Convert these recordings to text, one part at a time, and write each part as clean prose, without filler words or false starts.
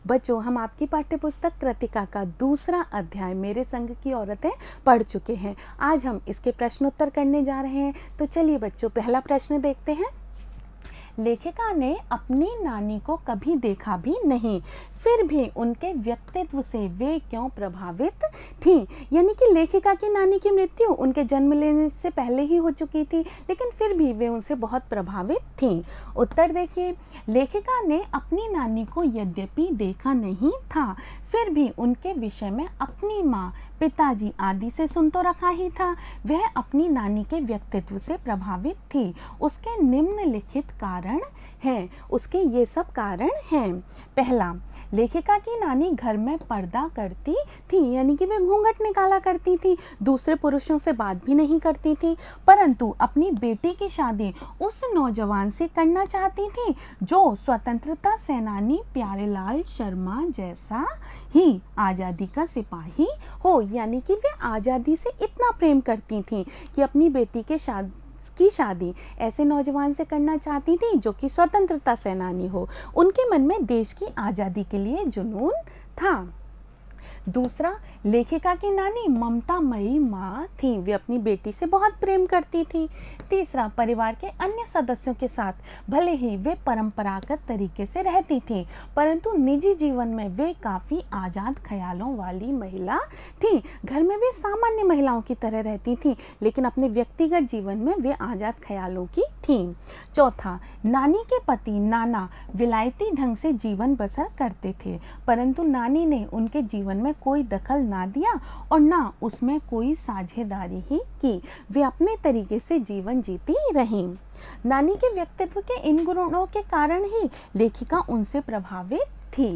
बच्चों, हम आपकी पाठ्यपुस्तक कृतिका का दूसरा अध्याय मेरे संग की औरतें पढ़ चुके हैं। आज हम इसके प्रश्नोत्तर करने जा रहे हैं। तो चलिए बच्चों, पहला प्रश्न देखते हैं। लेखिका ने अपनी नानी को कभी देखा भी नहीं, फिर भी उनके व्यक्तित्व से वे क्यों प्रभावित थीं? यानी कि लेखिका की नानी की मृत्यु उनके जन्म लेने से पहले ही हो चुकी थी, लेकिन फिर भी वे उनसे बहुत प्रभावित थीं। उत्तर देखिए, लेखिका ने अपनी नानी को यद्यपि देखा नहीं था, फिर भी उनके विषय में अपनी माँ, पिताजी आदि से सुन तो रखा ही था। वह अपनी नानी के व्यक्तित्व से प्रभावित थी। उसके निम्नलिखित कारण हैं। उसके ये सब कारण हैं। पहला, लेखिका की नानी घर में पर्दा करती थी, यानी कि वे घूंघट निकाला करती थी, दूसरे पुरुषों से बात भी नहीं करती थी, परंतु अपनी बेटी की शादी उस नौजवान से करना चाहती थी जो स्वतंत्रता सेनानी प्यारेलाल शर्मा जैसा ही आज़ादी का सिपाही हो। यानी कि वे आज़ादी से इतना प्रेम करती थी कि अपनी बेटी के शादी ऐसे नौजवान से करना चाहती थी जो कि स्वतंत्रता सेनानी हो। उनके मन में देश की आज़ादी के लिए जुनून था। दूसरा, लेखिका की नानी ममतामयी माँ थी, वे अपनी बेटी से बहुत प्रेम करती थी। तीसरा, परिवार के अन्य सदस्यों के साथ भले ही वे परंपरागत तरीके से रहती थी, परंतु निजी जीवन में वे काफ़ी आज़ाद ख्यालों वाली महिला थी। घर में वे सामान्य महिलाओं की तरह रहती थी, लेकिन अपने व्यक्तिगत जीवन में वे आज़ाद ख्यालों की थी। चौथा, नानी के पति नाना विलायती ढंग से जीवन बसर करते थे, परंतु नानी ने उनके जीवन में कोई दखल ना दिया और ना उसमें कोई साझेदारी ही की। वे अपने तरीके से जीवन जीती रहीं। नानी के व्यक्तित्व के इन गुणों के कारण ही लेखिका उनसे प्रभावित थी।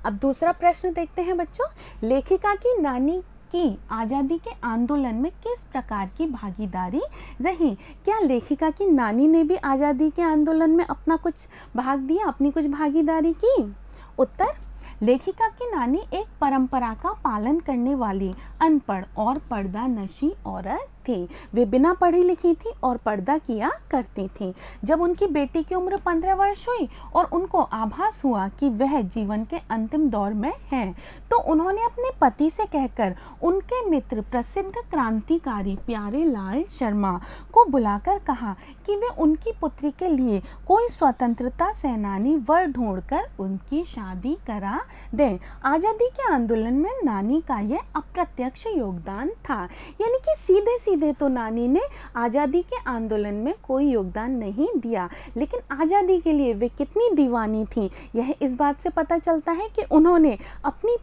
अब दूसरा प्रश्न देखते हैं बच्चों। लेखिका की नानी की आज़ादी के आंदोलन में किस प्रकार की भागीदारी रही? क्या लेखिका की नानी ने भी आज़ादी के आंदोलन में अपना कुछ भाग दिया, अपनी कुछ भागीदारी की? उत्तर, लेखिका की नानी एक परंपरा का पालन करने वाली अनपढ़ और पर्दानशी औरत थी। वे बिना पढ़ी लिखी थी और पर्दा किया करती थी। जब उनकी बेटी की उम्र 15 वर्ष हुई और उनको आभास हुआ कि वह जीवन के अंतिम दौर में है, तो उन्होंने अपने पति से कहकर उनके मित्र प्रसिद्ध क्रांतिकारी प्यारेलाल शर्मा को बुलाकर कहा कि वे उनकी पुत्री के लिए कोई स्वतंत्रता सेनानी वर ढूंढकर उनकी शादी करा दें। आज़ादी के आंदोलन में नानी का यह अप्रत्यक्ष योगदान था। यानी कि सीधे सीधे तो नानी ने आज़ादी के आंदोलन में कोई योगदान नहीं दिया, लेकिन आज़ादी के लिए वे कितनी दीवानी थी, यह इस बात से पता चलता है कि उन्होंने अपनी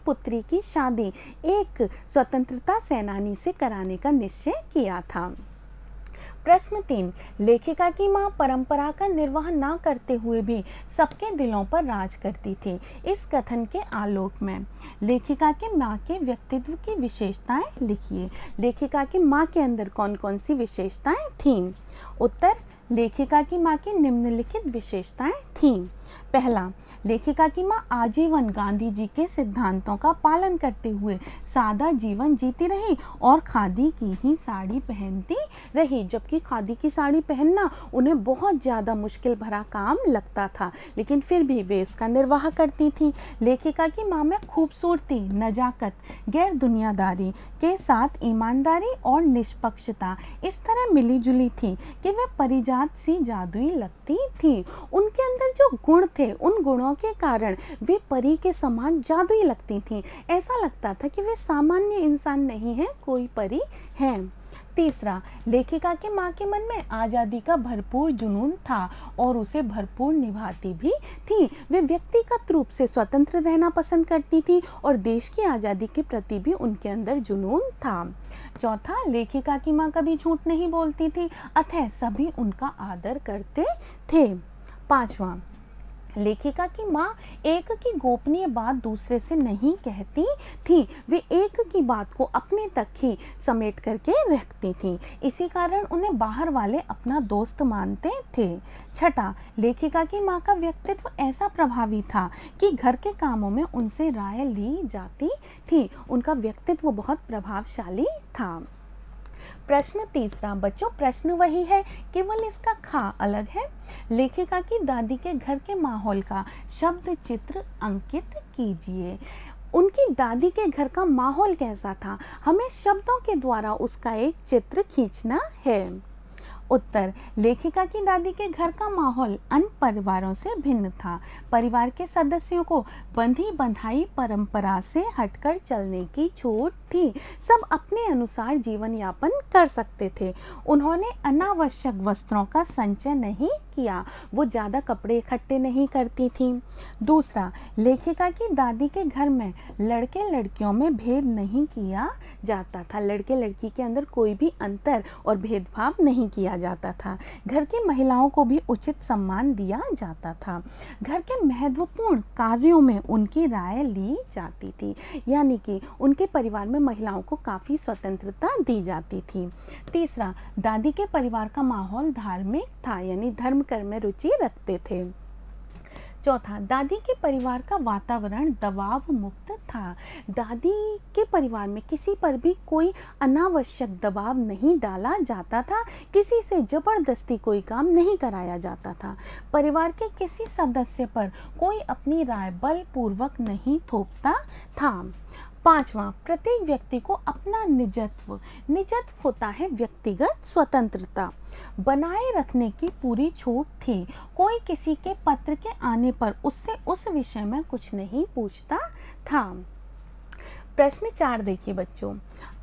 पुत्री की शादी एक स्वतंत्रता सेनानी से कराने का निश्चय किया था। प्रश्न 3, लेखिका की माँ परंपरा का निर्वाह ना करते हुए भी सबके दिलों पर राज करती थी। इस कथन के आलोक में लेखिका के माँ के व्यक्तित्व की विशेषताएं लिखिए। लेखिका की माँ के अंदर कौन कौन सी विशेषताएं थीं? उत्तर, लेखिका की माँ की निम्नलिखित विशेषताएं थीं। पहला, लेखिका की माँ आजीवन गांधी जी के सिद्धांतों का पालन करते हुए सादा जीवन जीती रही और खादी की ही साड़ी पहनती रही, जबकि खादी की साड़ी पहनना उन्हें बहुत ज़्यादा मुश्किल भरा काम लगता था, लेकिन फिर भी वे इसका निर्वाह करती थी। लेखिका की माँ में खूबसूरती, नजाकत, गैर दुनियादारी के साथ ईमानदारी और निष्पक्षता इस तरह मिली जुली थी कि वे परिजात सी जादुई लगती थी। उनके अंदर जो गुण थे, उन गुणों के कारण वे परी के समान जादुई लगती थीं। ऐसा लगता था कि वे सामान्य इंसान नहीं हैं, कोई परी हैं। तीसरा, लेखिका की माँ के मन में आज़ादी का भरपूर जुनून था और उसे भरपूर निभाती भी थी। वे व्यक्तिगत रूप से स्वतंत्र रहना पसंद करती थी और देश की आज़ादी के प्रति भी उनके अंदर जुनून था। चौथा, लेखिका की माँ कभी झूठ नहीं बोलती थी, अतः सभी उनका आदर करते थे। पांचवा, लेखिका की माँ एक की गोपनीय बात दूसरे से नहीं कहती थी। वे एक की बात को अपने तक ही समेट करके रखती थी, इसी कारण उन्हें बाहर वाले अपना दोस्त मानते थे। छठा, लेखिका की माँ का व्यक्तित्व ऐसा प्रभावी था कि घर के कामों में उनसे राय ली जाती थी। उनका व्यक्तित्व बहुत प्रभावशाली था। प्रश्न तीसरा बच्चों, प्रश्न वही है, केवल इसका खा अलग है। लेखिका की दादी के घर के माहौल का शब्द चित्र अंकित कीजिए। उनकी दादी के घर का माहौल कैसा था, हमें शब्दों के द्वारा उसका एक चित्र खींचना है। उत्तर, लेखिका की दादी के घर का माहौल अन्य परिवारों से भिन्न था। परिवार के सदस्यों को बंधी बंधाई परंपरा से हटकर चलने की छूट थी। सब अपने अनुसार जीवन यापन कर सकते थे। उन्होंने अनावश्यक वस्त्रों का संचय नहीं किया। वो ज़्यादा कपड़े इकट्ठे नहीं करती थी। दूसरा, लेखिका की दादी के घर में लड़के लड़कियों में भेद नहीं किया जाता था। लड़के लड़की के अंदर कोई भी अंतर और भेदभाव नहीं किया जाता था। घर की महिलाओं को भी उचित सम्मान दिया जाता था। घर के महत्वपूर्ण कार्यों में उनकी राय ली जाती थी, यानी कि उनके परिवार में महिलाओं को काफ़ी स्वतंत्रता दी जाती थी। तीसरा, दादी के परिवार का माहौल धार्मिक था, यानी धर्म कर्म में रुचि रखते थे। चौथा, दादी के परिवार का वातावरण दबाव मुक्त था। दादी के परिवार में किसी पर भी कोई अनावश्यक दबाव नहीं डाला जाता था। किसी से जबरदस्ती कोई काम नहीं कराया जाता था। परिवार के किसी सदस्य पर कोई अपनी राय बलपूर्वक नहीं थोपता था। पांचवा, प्रत्येक व्यक्ति को अपना निजत्व होता है व्यक्तिगत स्वतंत्रता बनाए रखने की पूरी छूट थी। कोई किसी के पत्र के आने पर उससे उस विषय में कुछ नहीं पूछता था। प्रश्न 4 देखिए बच्चों,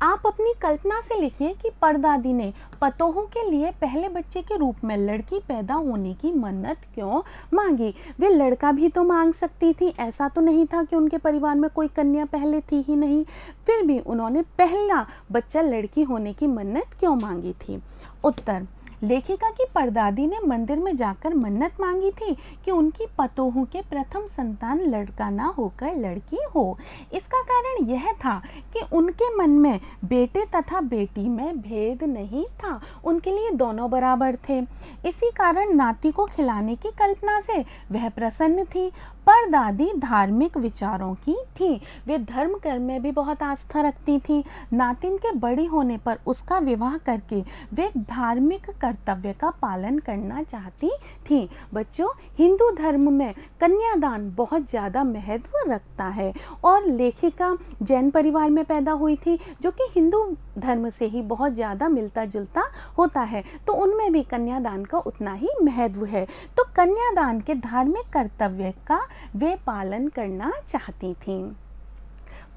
आप अपनी कल्पना से लिखिए कि परदादी ने पतोहू के लिए पहले बच्चे के रूप में लड़की पैदा होने की मन्नत क्यों मांगी। वे लड़का भी तो मांग सकती थी, ऐसा तो नहीं था कि उनके परिवार में कोई कन्या पहले थी ही नहीं। फिर भी उन्होंने पहला बच्चा लड़की होने की मन्नत क्यों मांगी थी। उत्तर, लेखिका की परदादी ने मंदिर में जाकर मन्नत मांगी थी कि उनकी पतोहू के प्रथम संतान लड़का ना होकर लड़की हो। इसका कारण यह था कि उनके मन में बेटे तथा बेटी में भेद नहीं था, उनके लिए दोनों बराबर थे। इसी कारण नाती को खिलाने की कल्पना से वह प्रसन्न थी। परदादी धार्मिक विचारों की थी, वे धर्म कर्म में भी बहुत आस्था रखती थी। नातिन के बड़ी होने पर उसका विवाह करके वे धार्मिक कर्तव्य का पालन करना चाहती थी। बच्चों, हिंदू धर्म में कन्यादान बहुत ज़्यादा महत्व रखता है और लेखिका जैन परिवार में पैदा हुई थी, जो कि हिंदू धर्म से ही बहुत ज़्यादा मिलता जुलता होता है, तो उनमें भी कन्यादान का उतना ही महत्व है। तो कन्यादान के धार्मिक कर्तव्य का वे पालन करना चाहती थीं।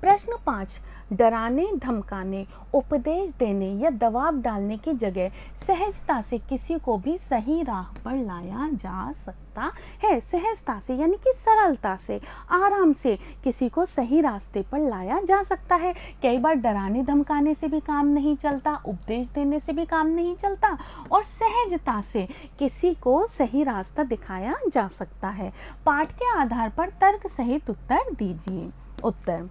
प्रश्न 5, डराने धमकाने उपदेश देने या दबाव डालने की जगह सहजता से किसी को भी सही राह पर लाया जा सकता है। सहजता से यानी कि सरलता से, आराम से किसी को सही रास्ते पर लाया जा सकता है। कई बार डराने धमकाने से भी काम नहीं चलता, उपदेश देने से भी काम नहीं चलता, और सहजता से किसी को सही रास्ता दिखाया जा सकता है। पाठ के आधार पर तर्क सहित उत्तर दीजिए। उत्तर,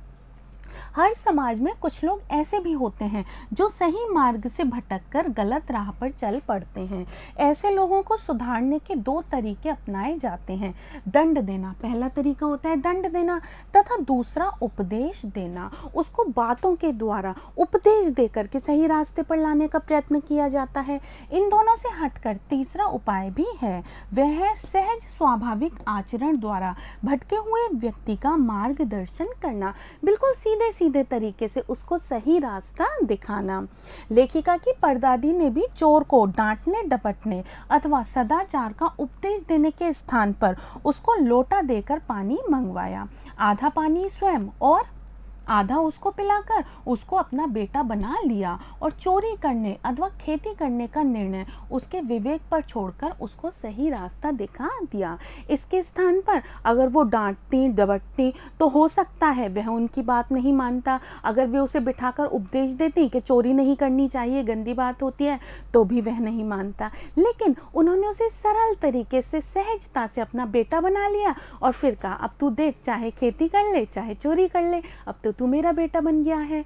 हर समाज में कुछ लोग ऐसे भी होते हैं जो सही मार्ग से भटककर गलत राह पर चल पड़ते हैं। ऐसे लोगों को सुधारने के 2 तरीके अपनाए जाते हैं। दंड देना, पहला तरीका होता है दंड देना, तथा दूसरा उपदेश देना। उसको बातों के द्वारा उपदेश देकर के सही रास्ते पर लाने का प्रयत्न किया जाता है। इन दोनों से हटकर तीसरा उपाय भी है, वह है सहज स्वाभाविक आचरण द्वारा भटके हुए व्यक्ति का मार्गदर्शन करना। बिल्कुल सीधे तरीके से उसको सही रास्ता दिखाना। लेखिका की परदादी ने भी चोर को डांटने डपटने अथवा सदाचार का उपदेश देने के स्थान पर उसको लोटा देकर पानी मंगवाया। आधा पानी स्वयं और आधा उसको पिलाकर उसको अपना बेटा बना लिया, और चोरी करने अथवा खेती करने का निर्णय उसके विवेक पर छोड़कर उसको सही रास्ता दिखा दिया। इसके स्थान पर अगर वो डांटती डबटती तो हो सकता है वह उनकी बात नहीं मानता। अगर वे उसे बिठाकर उपदेश देती कि चोरी नहीं करनी चाहिए, गंदी बात होती है, तो भी वह नहीं मानता। लेकिन उन्होंने उसे सरल तरीके से सहजता से अपना बेटा बना लिया और फिर कहा, अब तू देख, चाहे खेती कर ले चाहे चोरी कर ले, अब तो तू मेरा बेटा बन गया है।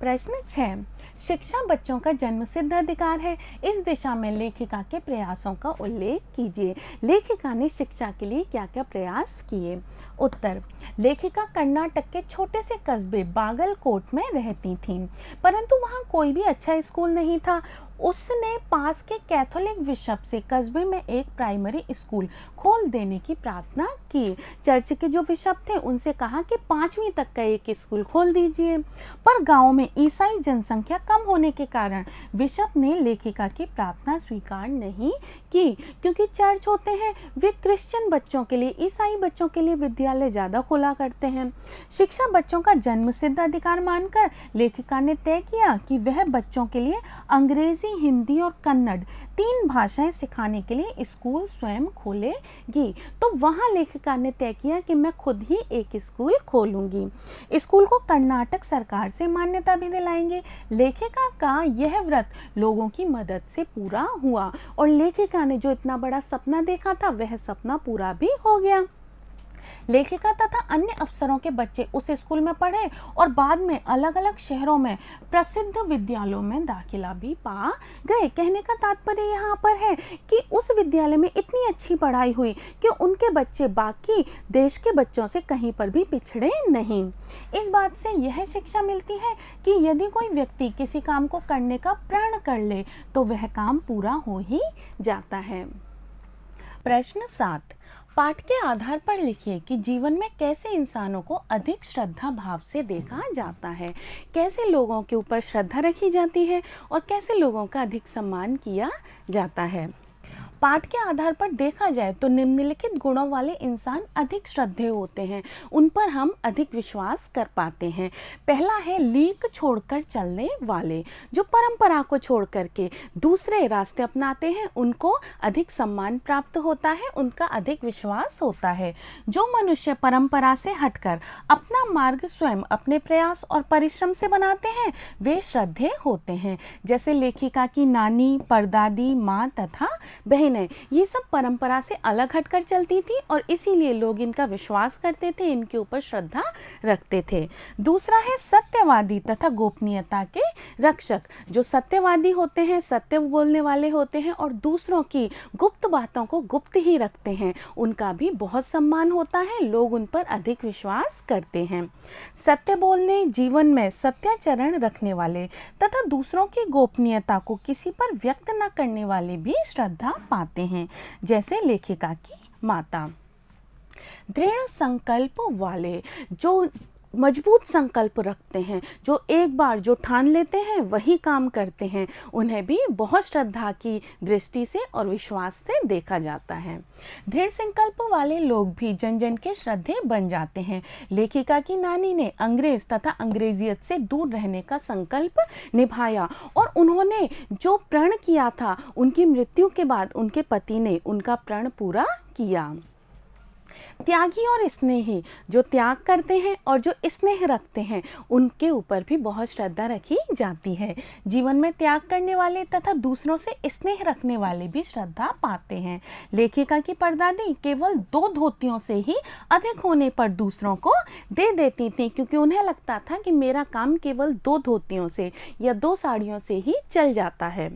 प्रश्न 6, शिक्षा बच्चों का जन्मसिद्ध अधिकार है। इस दिशा में लेखिका के प्रयासों का उल्लेख कीजिए। लेखिका ने शिक्षा के लिए क्या क्या प्रयास किए? उत्तर, लेखिका कर्नाटक के छोटे से कस्बे बागलकोट में रहती थीं, परंतु वहाँ कोई भी अच्छा स्कूल नहीं था। उसने पास के कैथोलिक बिशप से कस्बे में एक प्राइमरी स्कूल खोल देने की प्रार्थना की। चर्च के जो बिशप थे उनसे कहा कि 5वीं तक का एक स्कूल खोल दीजिए, पर गांव में ईसाई जनसंख्या कम होने के कारण बिशप ने लेखिका की प्रार्थना स्वीकार नहीं की, क्योंकि चर्च होते हैं वे क्रिश्चियन बच्चों के लिए, ईसाई बच्चों के लिए विद्यालय ज़्यादा खोला करते हैं। शिक्षा बच्चों का जन्मसिद्ध अधिकार मानकर लेखिका ने तय किया कि वह बच्चों के लिए अंग्रेजी, हिंदी और कन्नड़ 3 भाषाएं सिखाने के लिए स्कूल स्वयं खोलेगी। तो वहाँ लेखिका ने तय किया कि मैं खुद ही एक स्कूल खोलूंगी। स्कूल को कर्नाटक सरकार से मान्यता भी दिलाएंगे। लेखिका का यह व्रत लोगों की मदद से पूरा हुआ और लेखिका ने जो इतना बड़ा सपना देखा था वह सपना पूरा भी हो गया। लेखिका तथा अन्य अफसरों के बच्चे उस स्कूल में पढ़े और बाद में अलग अलग शहरों में प्रसिद्ध विद्यालयों में दाखिला भी पा गए। कहने का तात्पर्य यहाँ पर है कि उस विद्यालय में इतनी अच्छी पढ़ाई हुई कि उनके बच्चे बाकी देश के बच्चों से कहीं पर भी पिछड़े नहीं। इस बात से यह शिक्षा मिलती है कि यदि कोई व्यक्ति किसी काम को करने का प्रण कर ले तो वह काम पूरा हो ही जाता है। प्रश्न 7, पाठ के आधार पर लिखिए कि जीवन में कैसे इंसानों को अधिक श्रद्धा भाव से देखा जाता है। कैसे लोगों के ऊपर श्रद्धा रखी जाती है और कैसे लोगों का अधिक सम्मान किया जाता है। पाठ के आधार पर देखा जाए तो निम्नलिखित गुणों वाले इंसान अधिक श्रद्धेय होते हैं, उन पर हम अधिक विश्वास कर पाते हैं। पहला है लीक छोड़कर चलने वाले, जो परंपरा को छोड़ करके दूसरे रास्ते अपनाते हैं उनको अधिक सम्मान प्राप्त होता है, उनका अधिक विश्वास होता है। जो मनुष्य परंपरा से हटकर अपना मार्ग स्वयं अपने प्रयास और परिश्रम से बनाते हैं वे श्रद्धेय होते हैं। जैसे लेखिका की नानी, परदादी, माँ तथा बहन, ये सब परंपरा से अलग हटकर चलती थी और इसीलिए लोग इनका विश्वास करते थे, इनके ऊपर श्रद्धा रखते थे। दूसरा है सत्यवादी तथा गोपनीयता के रक्षक, जो सत्यवादी होते हैं, सत्य बोलने वाले होते हैं और दूसरों की गुप्त बातों को गुप्त ही रखते हैं, उनका भी बहुत सम्मान होता है, लोग उन पर अधिक विश्वास करते हैं। सत्य बोलने, जीवन में सत्याचरण रखने वाले तथा दूसरों की गोपनीयता को किसी पर व्यक्त न करने वाले भी श्रद्धा पाते हैं, जैसे लेखिका की माता। दृढ़ संकल्प वाले, जो मजबूत संकल्प रखते हैं, जो एक बार जो ठान लेते हैं वही काम करते हैं, उन्हें भी बहुत श्रद्धा की दृष्टि से और विश्वास से देखा जाता है। दृढ़ संकल्प वाले लोग भी जन जन के श्रद्धेय बन जाते हैं। लेखिका की नानी ने अंग्रेज तथा अंग्रेजियत से दूर रहने का संकल्प निभाया और उन्होंने जो प्रण किया था उनकी मृत्यु के बाद उनके पति ने उनका प्रण पूरा किया। त्यागी और स्नेही, जो त्याग करते हैं और जो स्नेह रखते हैं उनके ऊपर भी बहुत श्रद्धा रखी जाती है। जीवन में त्याग करने वाले तथा दूसरों से स्नेह रखने वाले भी श्रद्धा पाते हैं। लेखिका की परदादी केवल 2 धोतियों से ही अधिक होने पर दूसरों को दे देती थी, क्योंकि उन्हें लगता था कि मेरा काम केवल 2 धोतियों से या 2 साड़ियों से ही चल जाता है।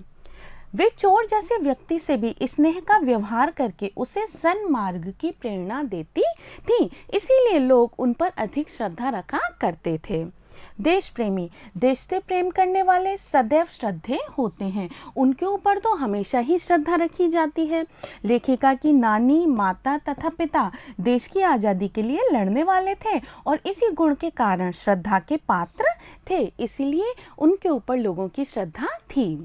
वे चोर जैसे व्यक्ति से भी स्नेह का व्यवहार करके उसे सन्मार्ग की प्रेरणा देती थी, इसीलिए लोग उन पर अधिक श्रद्धा रखा करते थे। देश प्रेमी, देश से प्रेम करने वाले सदैव श्रद्धेय होते हैं, उनके ऊपर तो हमेशा ही श्रद्धा रखी जाती है। लेखिका की नानी, माता तथा पिता देश की आज़ादी के लिए लड़ने वाले थे और इसी गुण के कारण श्रद्धा के पात्र थे, इसीलिए उनके ऊपर लोगों की श्रद्धा थी।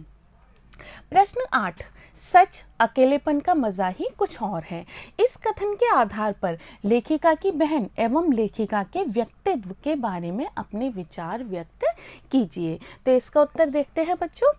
प्रश्न 8, सच अकेलेपन का मजा ही कुछ और है। इस कथन के आधार पर लेखिका की बहन एवं लेखिका के व्यक्तित्व के बारे में अपने विचार व्यक्त कीजिए। तो इसका उत्तर देखते हैं बच्चों।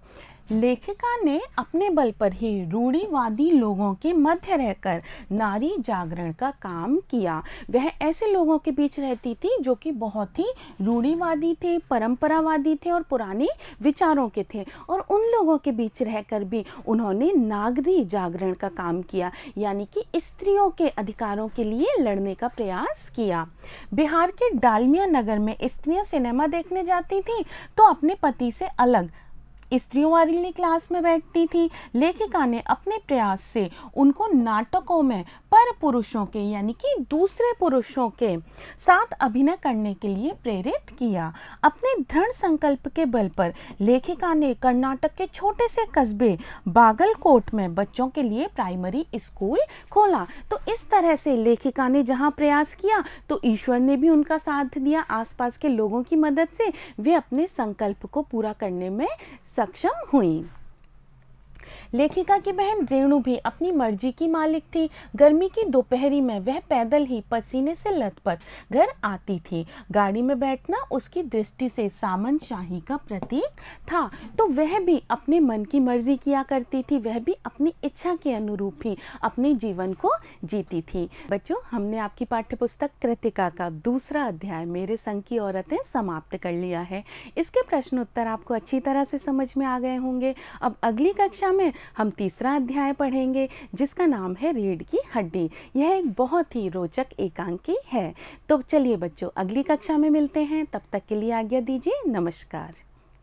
लेखिका ने अपने बल पर ही रूढ़िवादी लोगों के मध्य रहकर नारी जागरण का काम किया। वह ऐसे लोगों के बीच रहती थी जो कि बहुत ही रूढ़िवादी थे, परंपरावादी थे और पुराने विचारों के थे, और उन लोगों के बीच रहकर भी उन्होंने नागरी जागरण का काम किया, यानी कि स्त्रियों के अधिकारों के लिए लड़ने का प्रयास किया। बिहार के डालमिया नगर में स्त्रियां सिनेमा देखने जाती थीं तो अपने पति से अलग स्त्रियों वाली क्लास में बैठती थी। लेखिका ने अपने प्रयास से उनको नाटकों में पर पुरुषों के यानी कि दूसरे पुरुषों के साथ अभिनय करने के लिए प्रेरित किया। अपने दृढ़ संकल्प के बल पर लेखिका ने कर्नाटक के छोटे से कस्बे बागलकोट में बच्चों के लिए प्राइमरी स्कूल खोला। तो इस तरह से लेखिका ने जहाँ प्रयास किया तो ईश्वर ने भी उनका साथ दिया। आसपास के लोगों की मदद से वे अपने संकल्प को पूरा करने में सक्षम हुई। लेखिका की बहन रेणु भी अपनी मर्जी की मालिक थी। गर्मी की दोपहरी में वह पैदल ही पसीने से लथपथ घर आती थी। गाड़ी में बैठना उसकी दृष्टि से सामंतशाही का प्रतीक था, तो वह भी अपने मन की मर्जी किया करती थी। वह भी अपनी इच्छा के अनुरूप ही अपने जीवन को जीती थी। बच्चों, हमने आपकी पाठ्यपुस्तक कृतिका का दूसरा अध्याय मेरे संग की औरतें समाप्त कर लिया है। इसके प्रश्न उत्तर आपको अच्छी तरह से समझ में आ गए होंगे। अब अगली कक्षा में हम तीसरा अध्याय पढ़ेंगे जिसका नाम है रीढ़ की हड्डी। यह एक बहुत ही रोचक एकांकी है। तो चलिए बच्चों, अगली कक्षा में मिलते हैं। तब तक के लिए आज्ञा दीजिए। नमस्कार।